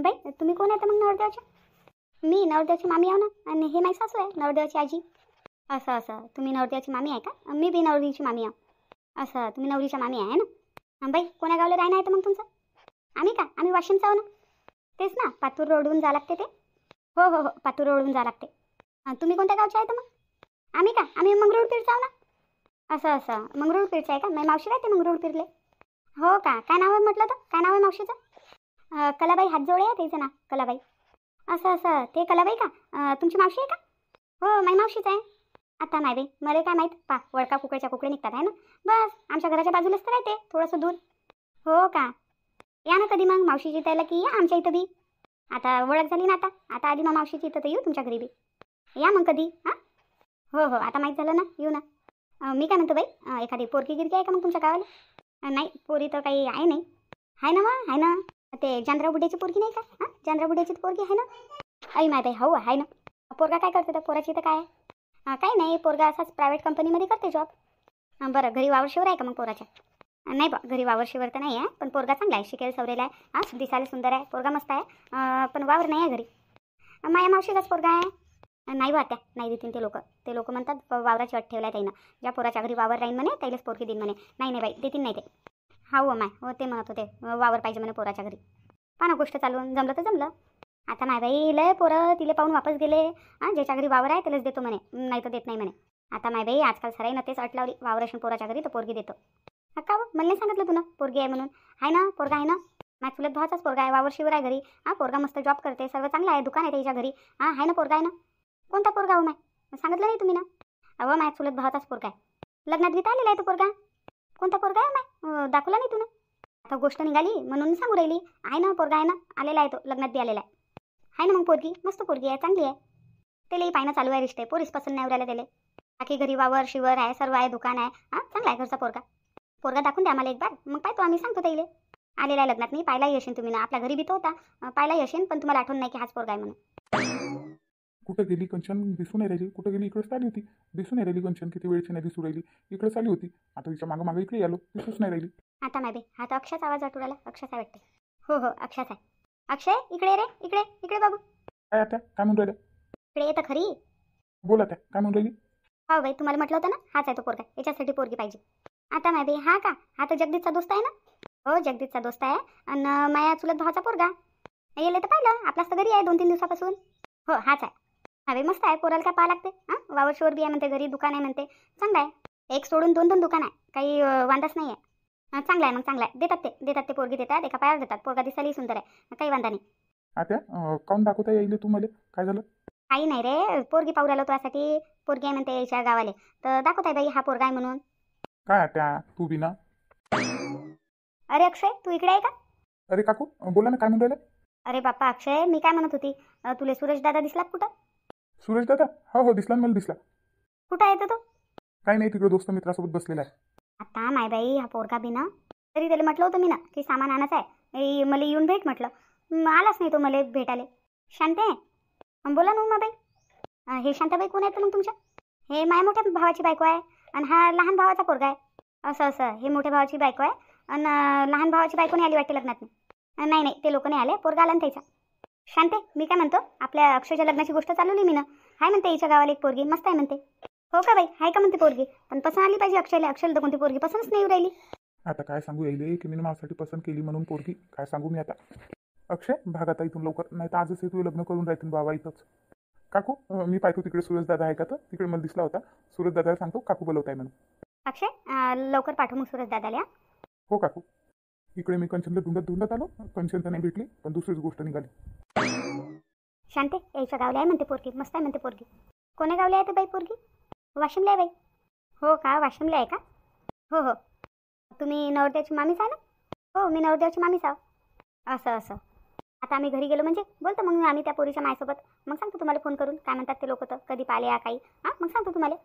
बाई तुम्ही कोण आहे तर मग नवरदेवाच्या? मी नवरदेवाची मामी आहो ना, आणि हे माझी सासू आहे नवरदेवाची आजी. असं असं तुम्ही नवरदेवाची मामी आहे का? मी बी नवरीची मामी आहो. असं तुम्ही नवरीच्या मामी आहे ना? बाई कोण्या गावला राहणं आहे तर मग तुमचं? आम्ही का? आम्ही वाशिमचा आहो ना. तेच ना, पातूर रोडवरून जा लागते ते. हो हो हो, पातूर रोडवरून जा लागते. तुम्ही कोणत्या गावचे आहे तर मग? आम्ही का? आम्ही मंगरुळपीरचा आहो ना. असं असं मंगरुळपीरचं आहे का? माझी मावशी राहते मंगरुळपीरले. हो का? काय नाव आहे म्हटलं तर? काय नाव आहे मावशीचं? कलाबाई हातजोळे आहे त्याचं नाव, कलाबाई. असं असं ते कलाबाई का? तुमची मावशी आहे का? हो माझी मावशीच आहे. आता नाही बाई मला काय माहीत, पा वळका कुकड्याच्या कुकडे निघतात आहे ना. बस आमच्या घराच्या बाजूलाच तर राहते, थोडंसं दूर. हो का? या ना कधी मग मावशीची त्याला की या आमच्या इथं बी. आता ओळख झाली ना. आता आता आधी मग मावशीची इथं तर येऊ तुमच्या घरी बी. या मग कधी. हां हो हो आता माहीत झालं ना, येऊ ना. मी काय म्हणतो बाई, एखादी पोरकी गिरकी आहे का मग तुमच्या गावाला? नाही पोरी तर काही आहे नाही. आहे ना मग, आहे ना. ते जानराव बुड्याची पोरगी नाही का? हां जानराव बुड्याची पोरगी आहे ना. आई माय बाई हो आहे ना. पोरगा काय करते तर पोराची तर काय आहे? काही नाही, पोरगा असाच प्रायव्हेट कंपनीमध्ये करते जॉब. बरं घरी वावरशिवर आहे का मग पोराच्या? नाही बा घरी वावरशिवर तर नाही आहे, पण पोरगा चांगला आहे, शिकेल सवरेला आहे. हां दिसायला सुंदर आहे, पोरगा मस्त आहे. पण वावर नाही आहे घरी. माया मावशीचाच पोरगा आहे. नाही बा त्या नाही देतील ते लोक म्हणतात वावराची अट ठेवल्या त्यानं. ज्या पोराच्या घरी वावर राहीन म्हणे त्यालाच पोरगी देईन म्हणे. नाही नाही बाई देतील नाही ते. हा हो माय हो ते म्हणत होते वावर पाहिजे म्हणे पोराच्या घरी. पाना गोष्ट चालून जमलं तर जमलं. आता माय बाई लय पोरं तिले पाहून वापस गेले. ज्याच्या घरी वावर आहे त्यालाच देतो म्हणे, नाही तर देत नाही म्हणे. आता माय बाई आजकाल सराई ना तेच अट लावली, वावर असेल पोराच्या घरी तर पोरगी देतो. का मला नाही सांगितलं तुला पोरगी आहे म्हणून? आहे ना पोरगा आहे ना. माझ्या चुलत भावाचाच पोरगा आहे, वावर शिवर आहे घरी. पोरगा मस्त जॉब करते, सर्व चांगलं आहे, दुकान आहे त्याच्या घरी. आहे ना पोरगा आहे ना. कोणता पोरगा हो माय सांगितलं नाही तुम्ही ना? अहो माझ्या चुलत भावाचाच पोरगा आहे, लग्नात गीत आलेला आहे तो पोरगा. कोणता पोरगा आहे माय दाखवला नाही तुला? आता गोष्ट निघाली म्हणून सांगू राहिली. आहे ना पोरगा आहे ना, आलेला आहे तो, लग्नात बी आलेला आहे. आहे ना मग पोरगी मस्त पोरगी आहे, चांगली आहे. त्यालाही पाहिणं चालू आहे रिश्ते, पोरीस पसंत नाही उरायला त्याला. बाकी घरी वावर शिवर आहे, सर्व आहे, दुकान आहे. चांगला आहे घरचा पोरगा. पोरगा दाखवून द्या आम्हाला एक बार, मग पाहतो आम्ही, सांगतो त्याला. आलेला आहे लग्नात, मी पाहिलाही असेल तुम्ही ना, आपल्या घरी बी तो होता. पाहिलाही असेल पण तुम्हाला आठवण नाही की हाच पोरगा आहे म्हणून. कुठं गेली कंचन? दिसून नाही राहिली. कुठं गेली? इकडेच आली होती. दिसून नाही राहिली कंचन, किती वेळची नाही दिसून राहिली. इकडेच आली होती, आता तिच्या मागं मागं इकडे आलो, दिसूच नाही राहिली. आता माय बे हा तर अक्षाचा आवाज आठवला. अक्षाचा वाटते. हो हो अक्षाच आहे. अक्षय इकडे रे, इकडे इकडे बाबू. काय आता काय म्हणून राहिल्या? इकडे ये तर खरी. बोला त्या काय म्हणून राहिली? हो बाई तुम्हाला म्हटलं होतं ना हाच आहे तो पोरगा, याच्यासाठी पोरगी पाहिजे. आता माय बे हा का? हा तर जगदीशचा दोस्त आहे ना. हो जगदीशचा दोस्त आहे, आणि माया चुलत भावाचा पोरगा. येले तर पाहिलं आपल्याच तर घरी आहे 2-3 दिवसापासून. हो हाच आहे. हा बाई मस्त आहे, पोराला काय पाहा लागते. वावर शिवर बी आहे म्हणते, घरी दुकान आहे म्हणते, चांगलं आहे. एक सोडून 2-2 दुकान आहे, काही वांदाच नाही आहे. चांगला आहे मग, चांगला आहे. देतात ते पोरगी देतात, एका पायावर देतात. पोरगा दिसायलाही सुंदर आहे, काही वांदा नाही. आता काऊन दाखवता येईल तुम्हाला? काय झालं? काही नाही रे, पोरगी पाहू राहिलो त्यासाठी. पोरगी आहे म्हणते याच्या गावाले, तर दाखवताय बाई हा पोरगा आहे म्हणून. काय त्या तू बी ना? अरे अक्षय तू इकडे आहे का? अरे काकू बोला ना, काय म्हणून राहिलं? अरे बाप्पा अक्षय मी काय म्हणत होती, तुले सुरेश दादा दिसला कुठं? सुरेश दादा? हो हो दिसला ना, मला दिसला. कुठं आहे तो? काही नाही, तिकडे दोस्त मित्रासोबत बसलेला आहे. आता माय बाई हा पोरगा बी ना, तरी त्याला म्हटलं होतं मी ना की सामान आणायचं आहे, मला येऊन भेट म्हटलं. आलाच नाही तो मला भेटायला. शांत आहे बोला ना मग बाई. हे शांताबाई कोण आहेत मग तुमच्या? हे माझ्या मोठ्या भावाची बायको आहे, आणि हा लहान भावाचा पोरगा आहे. असं असं हे मोठ्या भावाची बायको आहे, आणि लहान भावाची बायको नाही आली वाटते लग्नात. नाही नाही ते लोक नाही आले, पोरगा आला ना त्याचा. शांते मी काय म्हणतो, आपल्या अक्षयच्या लग्नाची गोष्ट चालवली मी ना. हाय म्हणते हिच्या गावाला एक पोरगी मस्त आहे म्हणते. हो का बाई हाय का म्हणते पोरगी, पण पसंत आली पाहिजे अक्षयला. अक्षयला तर कोणती पोरगी पसंतच नाही राहिली. आता काय सांगू येईल की मी माझ्यासाठी पसंत केली म्हणून पोरगी, काय सांगू मी आता. अक्षय भाग आता इथून लवकर, नाही तर आजच तू लग्न करून राहतील बाबा इथंच. काकू मी पाहतो तिकडे सुरेश दादा आहे का, तर तिकडे मला दिसला होता. सुरेश दादाला सांगतो काकू बोलवताय म्हणून. अक्षय लवकर पाठव मग सुरेश दादाला. हो काकू. इकडे मी कंचनला ढुंढत आलो, कंचन तर नाही भेटली, पण दुसरीच गोष्ट निघाली. शांते याच्या गावला आहे म्हणते पोरगी, मस्त आहे म्हणते पोरगी. कोण्या गावला आहे ते बाई पोरगी? वाशिमला आहे बाई. हो का वाशिमला आहे का? हो हो तुम्ही नवरदेवाची मामीच आहे ना? हो मी नवरदेवाची मामीच आहो. असं असं आता आम्ही घरी गेलो म्हणजे बोलतो मग आम्ही त्या पोरीच्या मायसोबत, मग सांगतो तुम्हाला फोन करून काय म्हणतात ते लोक, तर कधी पाहिले काही. मग सांगतो तुम्हाला.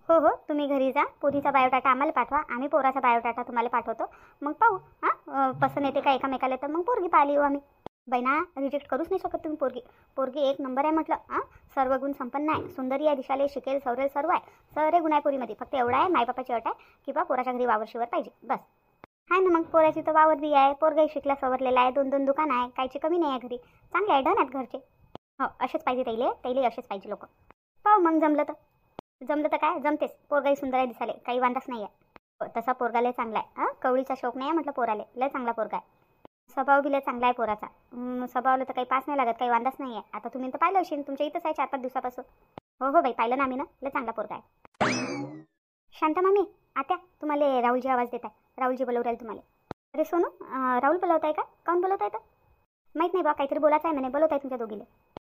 हो हो तुम्ही घरी जा, पोरीचा बायोडाटा आम्हाला पाठवा, आम्ही पोराचा बायोडाटा तुम्हाला पाठवतो. मग पाहू पसंत येते का एकामेकाला, तर मग पोरगी पाहिली हो आम्ही. बहिणा रिजेक्ट करूच नाही शकत तुम्ही. पोरगी एक नंबर आहे म्हटलं. सर्व गुण संपन्न आहे, सुंदरी आहे, दिशाले, शिकेल सवरेल सर्व आहे. सरे गुण आहे पोरीमध्ये, फक्त एवढा आहे मायबापाची अट आहे की बा पोराच्या घरी वावरशिवर पाहिजे बस. आहे ना मग, पोराची तर वावर बी आहे, पोरगाही शिकला सवरलेला आहे, 2-2 दुकान आहे, कायची कमी नाही आहे घरी. चांगले आहे, डन आहेत घरचे. हो असेच पाहिजे त्याईले असेच पाहिजे लोक. पाहू मग जमलं तर काय जमतेच. पोरगाही सुंदर आहे दिसाले, काही वांधाच नाही आहे. हो, तसा पोरगा लय चांगला आहे. हां कवळीचा शौक नाही आहे म्हटलं पोराले, लय चांगला पोरगा आहे. स्वभाव बी लय चांगला आहे पोराचा. स्वभावाला तर काही पास नाही लागत, काही वांधाच नाही आहे. आता तुम्ही तर पाहिलं असेल, तुमच्या इथंच आहे 4-5 दिवसापासून. हो बाई पाहिलं ना आम्ही ना, लय चांगला पोरगा आहे. शांता मामी, आत्या तुम्हाला राहुलजी आवाज देत आहे. राहुलजी बोलवू राहिले तुम्हाला. अरे सोनू, राहुल बोलवत आहे का? काऊन बोलवत आहे तर माहीत नाही बा, काहीतरी बोलायचं आहे म्हणे, बोलवत आहे तुमच्या दोघीले.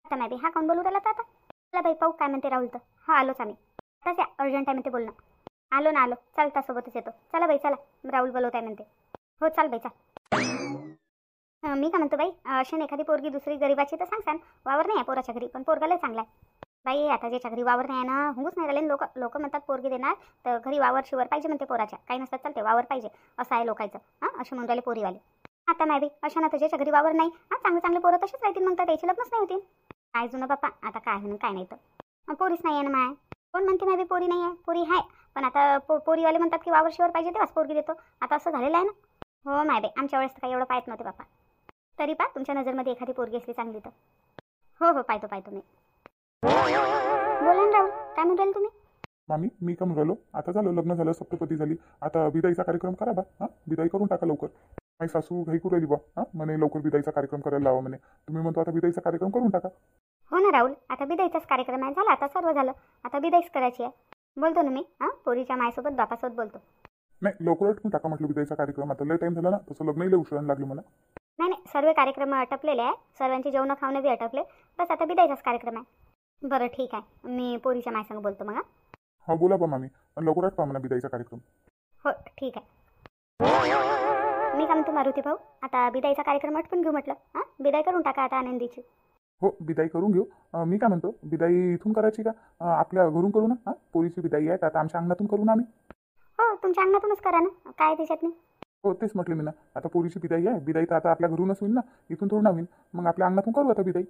आता मॅबी हा काऊन बोलू राहिला आता? चला बाई पाहू काय म्हणते राहुल तर. हा आलोच आम्ही, आताच या, अर्जंट आहे म्हणते बोलणं. आलो ना आलो, चालता सोबतच येतो. चला बाई चला, राहुल बोलवत आहे म्हणते. हो चाल बाई चाल. मी काय म्हणतो बाई, अशी एखादी पोरगी दुसरी गरीबाची तर सांगसान. वावर नाही आहे पोराच्या घरी, पण पोरगा लय चांगला आहे बाई. आता ज्याच्या घरी वावर नाही आहे ना, हुंगूच नाही राहिले लोक म्हणतात पोरगी देणार तर घरी वावर शिवर पाहिजे म्हणते पोराच्या. काही नसतात चालते, वावर पाहिजे असं आहे लोकांचं. हां असे म्हणून राहिले पोरीवाले. आता मॅबी अशा ना तर ज्याच्या घरी वावर नाही, हां चांगले पोरं तसेच राहतील, मग तर त्याची लग्नच नाही होतील. काय जुनं बाप्पा, आता काय म्हणून काय नाही तर पोरीच नाही आहे ना माय. कोण म्हणते मॅबी पोरी नाही आहे? पोरी आहे, पण आता पोरीवाले म्हणतात की वावर शिवर पाहिजे तेव्हाच पोरगी देतो. आता असं झालेलं आहे ना. हो मॅबी आमच्या वेळेस तर काही एवढं पाहत नव्हते बाप्पा. तरी पा तुमच्या नजरमध्ये एखादी पोरगी असली चांगली तर. हो पाहतो मी. बोला ना राहुल, काय म्हणून तुम्ही? मामी मी का म्हणून राहिलो, आता झालं लग्न झालं, सप्तपदी झाली, आता बिदाईचा कार्यक्रम करा बा. हां बिदाई करून टाका लवकर. माझी सासू घाई करू राहिली बा. हां म्हणे लवकर बिदाईचा कार्यक्रम करायला लावा म्हणे. तुम्ही म्हणतो आता बिदाईचा कार्यक्रम करून टाका. हो ना राहुल, आता बिदाईचाच कार्यक्रम आहे. झाला आता सर्व झालं, आता बिदाईच करायची आहे. बोलतो ना मी, हां पोरीच्या मायसोबत बापासोबत बोलतो. नाही लवकर करून टाका म्हटलं बिदाईचा कार्यक्रम. आता लय टाईम झाला ना, तसं लग्नही लय उशिरायला लागलं मला. नाही सर्व कार्यक्रम आटपलेले आहे, सर्वांचे जेवण खावणं बी आटपले. बस आता बिदाईचाच कार्यक्रम आहे. बरं ठीक आहे, मी पोरीच्या मायसंग बोलतो मग. हा बोला बा मामी, पण लवकरच पहा म्हणा बिदाईचा कार्यक्रम. हो ठीक आहे. मी काय म्हणतो मारुती भाऊ, आता बिदाईचा कार्यक्रम आटपून घेऊ म्हटलं. हां बिदाई करून टाका आता आनंदीची. हो बिदाई करून घेऊ. मी काय म्हणतो, बिदाई इथून करायची का आपल्या घरून करू ना? हां पोरीची बिदाई आहे तर आता आमच्या अंगणातून करू ना आम्ही. हो तुमच्या अंगणातूनच करा ना, काय त्याच्यात नाही. हो तेच म्हटलं मी ना, आता पोरीची बिदाई आहे, बिदाई तर आता आपल्या घरूनच होईल ना, इथून थोडं ना होईल. मग आपल्या अंगणातून करू आता बिदाई.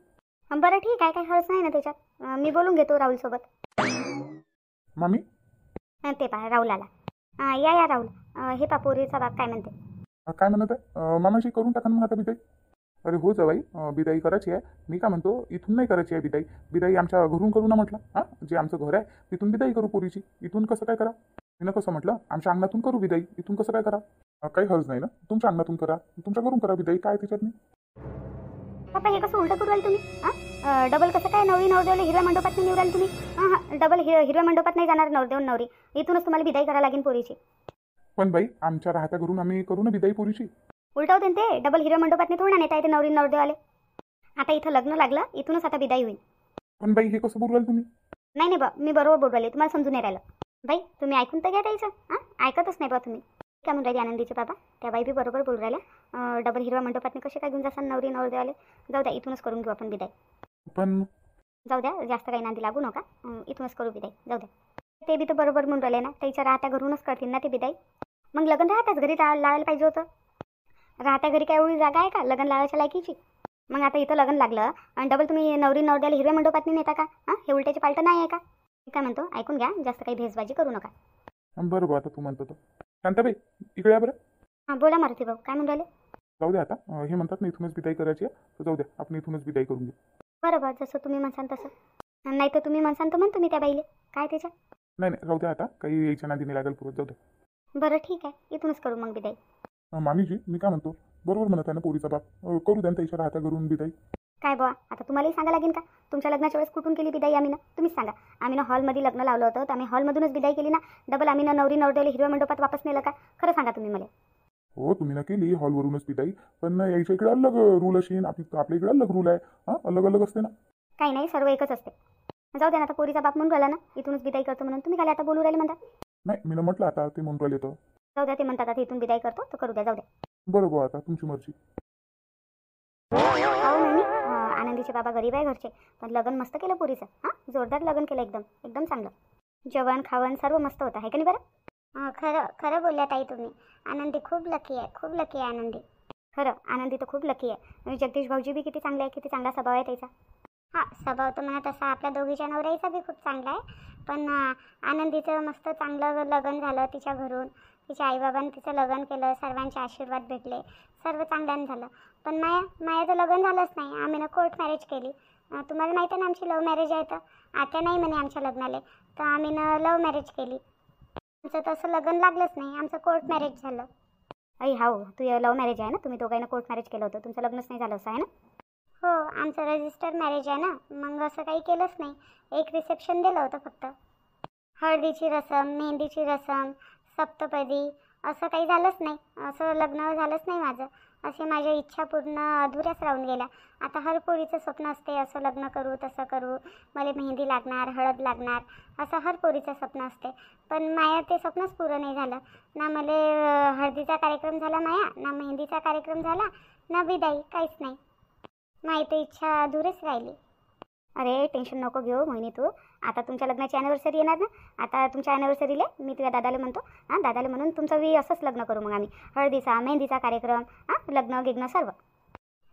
बरं ठीक आहे, काही हरच नाही ना त्याच्यात. मी बोलून घेतो राहुलसोबत. मामी ते पहा राहुल आला. या राहुल. हे पहा पोरीचा बाप काय म्हणते. काय म्हणत आहे मामाशी? करून टाका ना मग आता बिदाई. अरे हो जावाई, बिदाई करायची आहे. मी काय म्हणतो, इथून नाही करायची आहे बिदाई. बिदाई आमच्या घरून करू ना म्हटलं. हां जे आमचं घर आहे तिथून बिदाई करू पोरीची. इथून कसं काय करा? मी कसं म्हटलं, आमच्या अंगणातून करू बिदाई, इथून कसं काय करा? काही हर्ज नाही ना, तुमच्या अंगणातून करा, तुमच्या घरून करा बिदाई, काय त्याच्यात नाही. पप्पा हे कसं उलटं करू राहिले तुम्ही? हां डबल कसं काय नवरी नवरदेवला हिरव्या मंडपात नाही निवडाल तुम्ही? हां डबल हिरव्या मंडपात नाही जाणार नवरदेव नवरी, इथूनच तुम्हाला बिदाई करायला लागेल पोरीची. पण बाई आमच्या राहत्या घरून आम्ही करू ना बिदाई पोरीची. उलट होते ते, डबल हिरव्या मंडपात नाही थोडा नेता येते नवरी नवरदेवाले. आता इथं लग्न लागलं, इथूनच आता बिदाई होईल. पण बाई हे कसं बोलू राहिले तुम्ही? नाही बा मी बरोबर बोलू राहिले, तुम्हाला समजून नाही राहिलं. बाई तुम्ही ऐकून तर घ्या द्यायचं. हां ऐकतच नाही बा तुम्ही. काय म्हणून राहिली आनंदीचे बाबा, त्या बाई बी बरोबर बोलू राहिल्या. डबल हिरवा मंडपातनी कसे काय घेऊन जासान नवरी नवरदेवाले. जाऊ द्या, इथूनच करून घेऊ आपण बिदाई. पण जाऊ द्या, जास्त काही नांदी लागू नका. इथूनच करू बिदाई, जाऊ द्या. ते बी तर बरोबर म्हणून राहिले ना, त्याच्या राहत्या घरूनच करतील ना ते बिदाई. मग लग्न राहत्याच घरी लावायला पाहिजे होतं. राहत्या घरी काय एवढी जागा आहे का लग्न लावायच्या लायकीची? मग आता इथं लग्न लागलं आणि डबल तुम्ही नवरी नवरदेवाला हिरव्या मंडपात नेता का? हे उलट्याची पालटं नाही आहे का? काय म्हणतो ऐकून घ्या, जास्त काही भेसबाजी करू नका. बरोबर, आता तू म्हणतो तर. शांताबाई इकडे या बरं. हां बोला मारुती भाऊ, काय म्हणून राहिले? जाऊ द्या आता, हे म्हणतात ना इथूनच बिदाई करायची आहे, तर जाऊ द्या आपण इथूनच बिदाई करून घेऊ. बरोबर, जसं तुम्ही म्हणसान तसं. नाही तर तुम्ही म्हणसान तर म्हणतो मी त्या बाईले, काय त्याच्या. नाही जाऊ द्या आता, काही यायच्या नादी नाही लागेल पुरत, जाऊ द्या. बरं ठीक आहे, इथूनच करू मग बिदाई. मामीजी मी काय म्हणतो, बरोबर म्हणत आहे ना पोरीचा बाप, करू द्या ना त्याच्या राहत्या घरून बिदाई. काय बुवा, आता तुम्हालाही सांगा लागेल का? तुमच्या लग्नाच्या वेळेस कुठून केली बिदाई आम्ही ना? तुम्हीच सांगा. आम्ही ना हॉलमध्ये लग्न लावलं होतं, तर आम्ही हॉलमधूनच बिदाई केली ना. डबल आम्ही ना नवरी नवरदेवाला हिरव्या मंडपात वापस नेलं का? खरं सांगा तुम्ही मला. हो तुम्ही ना केली हॉलवरूनच बिदाई, पण यायच्या इकडे अलग रूल असेल, आपल्या इकडे अलग रूल आहे. हां अलग अलग असते ना. काही नाही, सर्व एकच असते. जाऊ द्या ना, आता पोरीचा बाप म्हणून राहिला ना इथूनच बिदाई करतो म्हणून, तुम्ही काय आता बोलू राहिले म्हणता? नाही मी म्हटलं आता ते म्हणून राहिले तर. जाऊ द्या, ते म्हणतात आता इथून बिदाई करतो तर करू द्या, जाऊ द्या. बरोबर, आता तुमची मर्जी. आनंदीचे बाबा गरीब आहे घरचे, पण लग्न मस्त केलं पोरीचं. हां जोरदार लग्न केलं, एकदम एकदम चांगलं. जेवण खावण सर्व मस्त होतं, आहे का नाही बरं? खरं खरं बोलल्या ताई तुम्ही. आनंदी खूप लकी आहे, खूप लकी आहे आनंदी. खरं आनंदी तर खूप लकी आहे. जगदीश भाऊजी बी किती चांगले आहे, किती चांगला स्वभाव आहे त्याचा. हां स्वभाव तर म्हणा तसा आपल्या दोघीच्या नवऱ्याचा बी खूप चांगला आहे, पण आनंदीचं मस्त चांगलं लग्न झालं तिच्या घरून. तिच्या आईबाबांनी तिचं लग्न केलं, सर्वांचे आशीर्वाद भेटले, सर्व चांगल्यानं झालं. पण मायाचं लग्न झालंच नाही. आम्ही ना कोर्ट मॅरेज केली. तुम्हाला माहिती आहे ना आमची लव्ह मॅरेज आहे. तर आता नाही म्हणे आमच्या लग्नाला, तर आम्ही ना लव्ह मॅरेज केली. आमचं तसं लग्न लागलंच नाही, आमचं कोर्ट मॅरेज झालं. आई हाव, तू लव्ह मॅरेज आहे ना, तुम्ही दोघांना कोर्ट मॅरेज केलं होतं, तुमचं लग्नच नाही झालं असं आहे ना? हो, आमचं रजिस्टर मॅरेज आहे ना, मग असं काही केलंच नाही. एक रिसेप्शन दिलं होतं फक्त. हळदीची रसम, मेहंदीची रसम, सप्तपदी असं काही झालंच नाही. असं लग्न झालंच नाही माझं. असे माझ्या इच्छा पूर्ण अधुऱ्याच राहून गेल्या. आता हर पोरीचं स्वप्न असते, असं लग्न करू, तसं करू, मला मेहंदी लागणार, हळद लागणार, असं हर पोरीचं स्वप्न असते. पण माया ते स्वप्नच पुरं नाही झालं. ना मला हळदीचा कार्यक्रम झाला माया, ना मेहंदीचा कार्यक्रम झाला, ना विदाई, काहीच नाही. माहिती इच्छा अधुरेच राहिली. अरे टेन्शन नको घेऊ मोहिनी तू. आता तुमच्या लग्नाची ॲनिव्हर्सरी येणार ना, आता तुमच्या ॲनिव्हर्सरीला मी तुझ्या दादाला म्हणतो, दादाला म्हणून तुमचं असंच लग्न करू मग आम्ही. हळदीचा मेहंदीचा कार्यक्रम, लग्न गिग्न सर्व.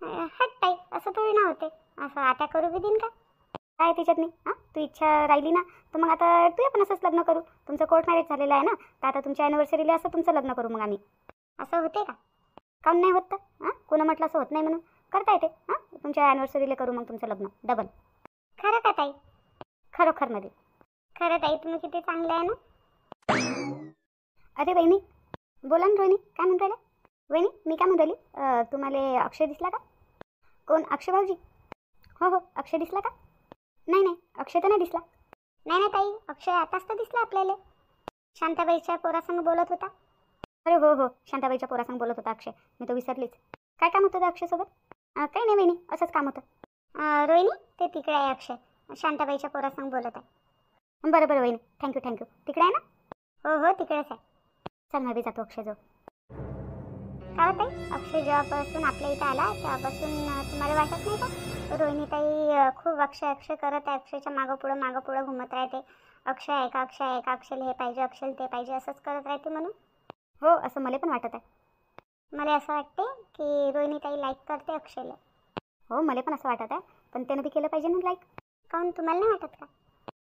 हट ताई, असं थोडी ना होते. असं आता करू बी देईन का? काय त्याच्यात नाही. तू इच्छा राहिली ना, तर मग आता तू पण असंच लग्न करू. तुमचं कोर्ट मॅरेज झालेलं आहे ना, तर आता तुमच्या ॲनिव्हर्सरीला असं तुमचं लग्न करू मग आम्ही. असं होते का? काऊन नाही होत तर? कोणं म्हटलं असं होत नाही म्हणून? करता येते. तुमच्या ॲनिव्हर्सरीला करू मग तुमचं लग्न डबल. खरं का ताई? खरोखरमध्ये. खरं ताई, तुम्ही किती चांगले आहे ना. अरे वहिनी, बोला ना रोहिणी, काय म्हणून राहिला? वहिनी मी काय म्हणून राहिली, तुम्हाला अक्षय दिसला का? कोण? अक्षय भाऊजी? हो अक्षय दिसला का? नाही अक्षय तर नाही दिसला. नाही ना ताई, अक्षय आताच तर दिसला आपल्याला. शांताबाईच्या पोरासंग बोलत होता. अरे हो शांताबाईच्या पोरासंग बोलत होता अक्षय, मी तो विसरलीच. काय काम होतं अक्षयसोबत? काही नाही वहिनी, असंच काम होतं. रोहिणी, ते तिकडे आहे अक्षय, शांताबाईच्या पोरासंग बोलत आहे. बरं वहिनी, थँक्यू. तिकडे आहे ना? हो तिकडेच आहे. चल मी बी जातो अक्षय जो. काय ताई, अक्षय जेव्हापासून आपल्या इथं आला तेव्हापासून तुम्हाला वाटत नाही का रोहिणी ताई खूप अक्षय करत आहे. अक्षयच्या मागं पुढं घुमत राहते. अक्षय आहे का, अक्षयला हे पाहिजे, अक्षयला ते पाहिजे, असंच करत राहते म्हणून. हो, असं मला पण वाटत आहे. मला असं वाटते की रोहिणी ताई लाईक करते अक्षयला. हो, मला पण असं वाटत आहे, पण त्यानं बी केलं पाहिजे ना लाईक. काहून, तुम्हाला नाही वाटत का?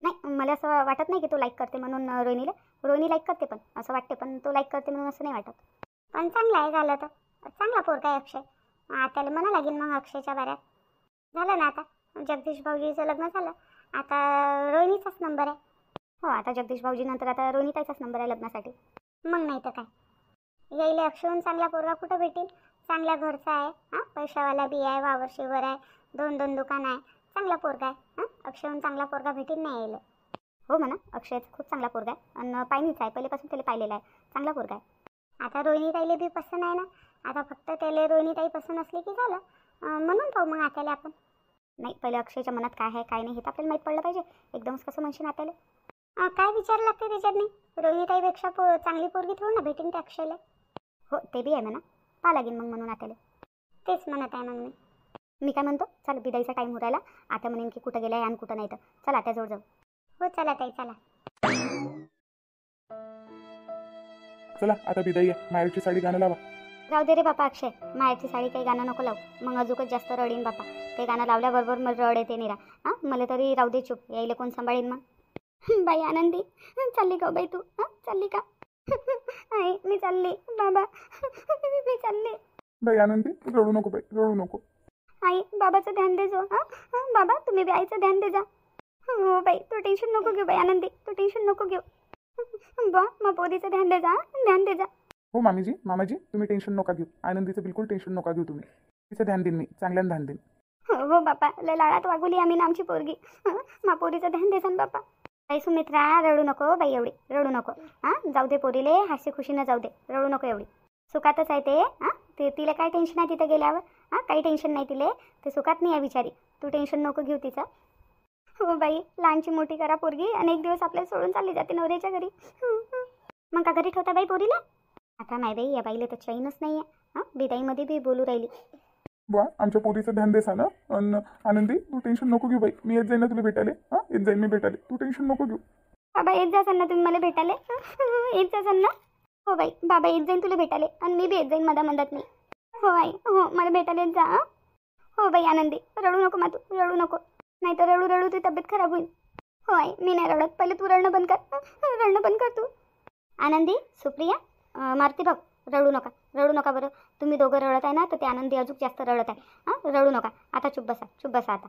नाही, मला असं वाटत नाही की तो लाईक करते म्हणून रोहिणीला. रोहिणी लाईक करते पण असं वाटते, पण तो लाईक करते म्हणून असं नाही वाटत. पण चांगला आहे, झालं तर चांगला पोरगा आहे अक्षय. आताला म्हणा लागेल मग अक्षयच्या बाऱ्यात. झालं ना आता जगदीश भाऊजीचं लग्न झालं, आता रोहिणीचाच नंबर आहे. हो, आता जगदीश भाऊजी नंतर आता रोहिणीताईचाच नंबर आहे लग्नासाठी. मग नाही तर काय, यायला अक्षयहून चांगला पोरगा कुठं भेटेल? चांगल्या घरचा आहे, पैशावाला बी आहे, वावर शिवर आहे, 2 दुकान आहे, चांगला पोरगा आहे. अक्षयहून चांगला पोरगा भेटेल नाही यायला. हो म्हणा, अक्षय खूप चांगला पोरगा आहे आणि पाहिणीच आहे, पहिलेपासून त्याला पाहिलेला आहे, चांगला पोरगा आहे. आता रोहिणीताईला बी पसंत आहे ना. आता फक्त त्याला रोहिणीताई पसंत असली की झालं, म्हणून पाहू मग आत्याला आपण. नाही, पहिले अक्षयच्या मनात काय आहे काय नाही हे तर आपल्याला माहीत पडलं पाहिजे. एकदमच कसं म्हणशील आत्याला? काय विचार लागते त्याच्यात? नाही, रोहिणीताईपेक्षा चांगली पोरगी थोडी ना भेटेन त्या अक्षयला. हो, ते बी आहे म्हणा, पहा लागेल मग म्हणून आत्याला. तेच म्हणत आहे मग मी काय म्हणतो, चल बिदाईचा टाईम हो राहिला. आता म्हणेन की कुठं गेलाय आणि कुठं नाही, तर चल आत्याजवळ जाऊ. हो चला ताई, चला. चला आता बिदाई आहे. माहेरची साडी गाणं लावा. राहू दे रे बापा अक्षय, मायाची साडी काही गाणं नको लावू, मग अजूनच जास्त रडीन बापा. ते गाणं लावल्याबरोबर मला रड येते निरा. मला तरी राहू दे चूप, यायला कोण सांभाळीन मग? बाई आनंदी, चालली का बाई तू? चालली का? आई मी चालली बाबा, मी चालली. बाई आनंदी, रडू नको बाई, रडू नको. आई बाबाचं ध्यान दे जो. बाबा तुम्ही बी आईचं ध्यान दे जा. हो बाई, तू टेन्शन नको घेऊ बाई आनंदी, तू टेन्शन नको घेऊ. बा मग पोरीचं ध्यान दे जा, ध्यान दे जा. हो मामाजी तुम्ही टेन्शन नका घेऊ. आनंदीचं बिलकुल टेन्शन नका घेऊ तुम्ही. तिचं ध्यान देईन मी, चांगल्यानं ध्यान देईन. हो बापा, लय लाडात वागवली आम्ही ना आमची पोरगी. मा पोरीचं ध्यान दे जा बापा. बाई सुमित्रा, रडू नको बाई, एवढी रडू नको. जाऊ दे पोरीले, हास्य खुशीनं जाऊ दे, रडू नको एवढी. सुखातच आहे ते तिला काय टेन्शन आहे तिथं गेल्यावर? काही टेन्शन नाही तिले, ते सुखात नाही आहे बिचारी. तू टेन्शन नको घेऊ तिचं. हो बाई, लहानची मोठी करा पोरगी आणि एक दिवस आपल्याला सोडून चालली जाते नवऱ्याच्या घरी. मग का घरी ठेवता बाई पोरीला? आता नाही बाई, या बाईला तर चैनच नाही आहे. बिदाईमध्ये बी बोलू राहिली. बुवा आमच्या पोरीचं ध्यान देसा ना. आणि आनंदी तू टेन्शन नको घेऊ बाई, मी येत जाईन ना तुला भेटायला. येत जाईन मी भेटायला, तू टेन्शन नको घेऊ. बाबा येत जासान ना तुम्ही मला भेटायला? येत जासान ना? हो बाई, बाबा येत जाईन तुला भेटायला आणि मी बी येत जाईन मधात नाही. हो आई, हो मला भेटायला येत जा. हो बाई आनंदी, रडू नको मा, तू रडू नको, नाही तर रडू तुझी तब्येत खराब होईल. हो आई, मी नाही रडत, पहिले तू रडणं बंद कर, रडणं बंद कर तू. आनंदी, सुप्रिया, मारती भाऊ, रडू नका, रडू नका बरं. तुम्ही दोघं रडत आहे ना, तर ते आनंदी अजून जास्त रडत आहे. हां, रडू नका. आता चुप बसा, चुप बसा आता.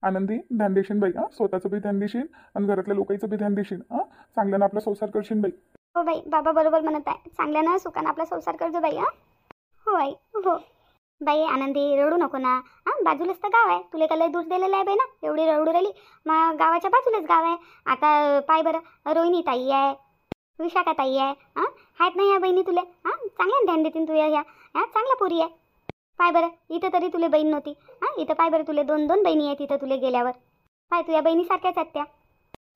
आनंदी ध्यान देशील बाई. स्वतःचं बी ध्यान देशील आणि घरातल्या लोकांचं बी ध्यान देशील. चांगल्यानं आपला संसार करशील बाई. हो बाई, बाबा बरोबर म्हणत आहे. चांगल्यानं सुखानं आपला संसार करजो बाई. हो आई, हो. बाई आनंदी, रडू नको ना. बाजूलाच तर गाव आहे. तुला का लय दूर दिलेलं आहे बाई ना, एवढी रडू राहिली. मग गावाच्या बाजूलाच गाव आहे. आता पाय बरं, रोहिणी ताई आहे, विशाखा ताई आहे. आहेत ना ह्या बहिणी तुले. चांगल्यानं ध्यान देतील तू ह्या चांगल्या पोरी आहे. पाय बरं, इथं तरी तुले बहीण नव्हती. इथं पाय बरं, तुले 2-2 बहिणी आहेत इथं तुले गेल्यावर. पाय, तुझ्या बहिणीसारख्याच आहेत त्या.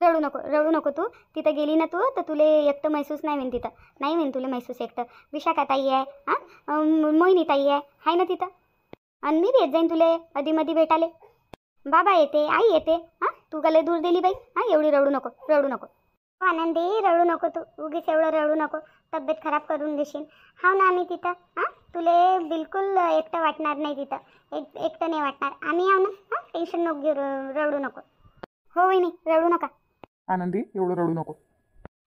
रडू नको, रडू नको तू. तिथं गेली ना तू, तर तुले एकटं महसूस नाही होईन तिथं. नाही होईन तुला महसूस एकटं. विशाखा ताई आहे, मोहिनी ताई आहे ना तिथं. आणि मी बी येत जाईन तुले अधीमधी भेटाले. बाबा येते, आई येते. तू का लय दूर दिली बाई. एवढी रडू नको, रडू नको. हो आनंदी, रडू नको तू. उगीच एवढं रडू नको. तब्येत खराब करून देशील. हाव ना आम्ही तिथं. तुले बिलकुल एकटं वाटणार नाही तिथं. एकटं नाही वाटणार. आम्ही आहो ना. टेन्शन नको घेऊ, रडू नको. हो वहिनी, रडू नका. आनंदी एवढं रडू नको.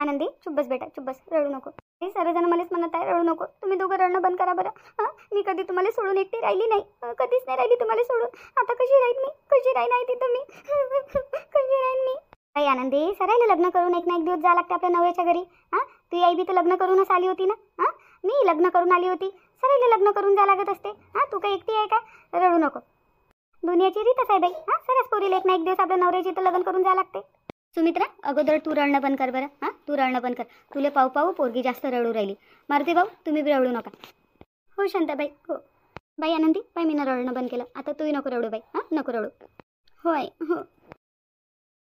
आनंदी, चुप बस बेटा, चुप बस, रडू नको. हे सर्वजण मलाच म्हणत आहे रडू नको. तुम्ही दोघं रडणं बंद करा बरं. मी कधी तुम्हाला सोडून एकटी राहिली नाही. कधीच नाही राहिली तुम्हाला सोडून. आता कशी राहीन मी, कशी राहीन आहे तिथं मी. कशी राहीन मी. काही आनंदी, सरायला लग्न करून एक ना एक दिवस जावं लागते आपल्या नवऱ्याच्या घरी. तुझी आई बी तर लग्न करूनच आली होती ना. मी लग्न करून आली होती. सरायला लग्न करून जावं लागत असते. तू काय एकटी आहे का. रडू नको. दुनियाची रीतच आहे बाई. सगळ्याच पोरीला एक ना एक दिवस आपल्या नवऱ्याची तर लग्न करून जावं लागते. सुमित्रा, अगोदर तू रडणं बंद कर बरं. तू रडणं बंद कर. तुला पाहू पाहू पोरगी जास्त रडू राहिली. मारुती भाऊ, तुम्ही बी रडू नका. हो शांताबाई, हो. बाई आनंदी, बाई मी रडणं बंद केलं. आता तूही नको रडू बाई. नको रडू. हो आई, हो.